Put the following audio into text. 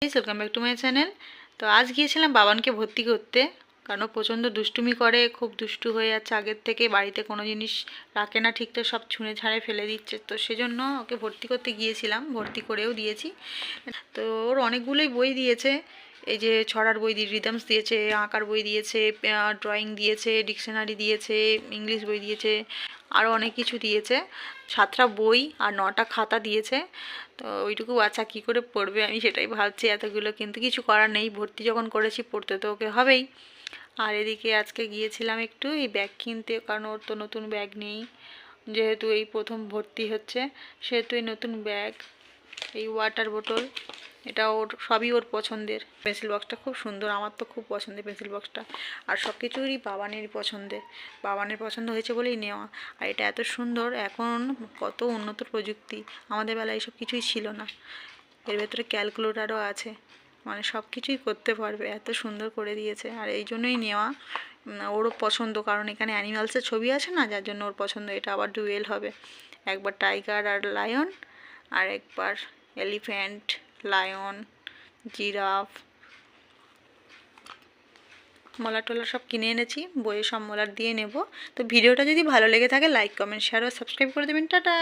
Welcome back to my channel. তো আজ গিয়েছিলাম বাবানকে ভর্তি করতে, কারণ ও প্রচণ্ড দুষ্টুমি করে, খুব দুষ্টু হয়ে যাচ্ছে আগের থেকে, বাড়িতে কোনো জিনিস রাখে না ঠিকঠাক, সব ছুঁড়ে ঝাড়ে ফেলে দিচ্ছে। তো সেজন্য ওকে ভর্তি করতে গিয়েছিলাম, ভর্তি করেও দিয়েছি। তো ওর অনেকগুলোই বই দিয়েছে, এই যে ছড়ার বই দিয়ে রিদমস দিয়েছে, আঁকার বই দিয়েছে, ড্রয়িং দিয়েছে, ডিকশনারি দিয়েছে, ইংলিশ বই দিয়েছে, আরও অনেক কিছু দিয়েছে। 7টা বই আর 9টা খাতা দিয়েছে। তো ওইটুকু বাচ্চা কী করে পড়বে আমি সেটাই ভাবছি এতগুলো, কিন্তু কিছু করার নেই, ভর্তি যখন করেছি পড়তে তো ওকে হবেই। আর এদিকে আজকে গিয়েছিলাম একটু এই ব্যাগ কিনতে, কারণ ওর তো নতুন ব্যাগ নেই, যেহেতু এই প্রথম ভর্তি হচ্ছে সেহেতু এই নতুন ব্যাগ, এই ওয়াটার বোতল, এটা ওর সবই ওর পছন্দের। পেন্সিল বক্সটা খুব সুন্দর, আমার তো খুব পছন্দের পেন্সিল বক্সটা। আর সব কিছুরই বাবানেরই পছন্দের, বাবানের পছন্দ হয়েছে বলেই নেওয়া। আর এটা এত সুন্দর, এখন কত উন্নত প্রযুক্তি, আমাদের বেলায় এইসব কিছুই ছিল না। এর ভেতরে ক্যালকুলেটারও আছে, মানে সব কিছুই করতে পারবে, এত সুন্দর করে দিয়েছে। আর এই জন্যই নেওয়া, ওরও পছন্দ, কারণ এখানে অ্যানিমালসের ছবি আছে না, যার জন্য ওর পছন্দ। এটা আবার ডুয়েল হবে, একবার টাইগার আর লায়ন, আর একবার এলিফ্যান্ট, লায়ন, জিরাফ। মলার টলার সব কিনে এনেছি, বইয়ে সব মলার দিয়ে নেব। তো ভিডিওটা যদি ভালো লেগে থাকে লাইক কমেন্ট শেয়ার ও সাবস্ক্রাইব করে দেবেন। টাটা।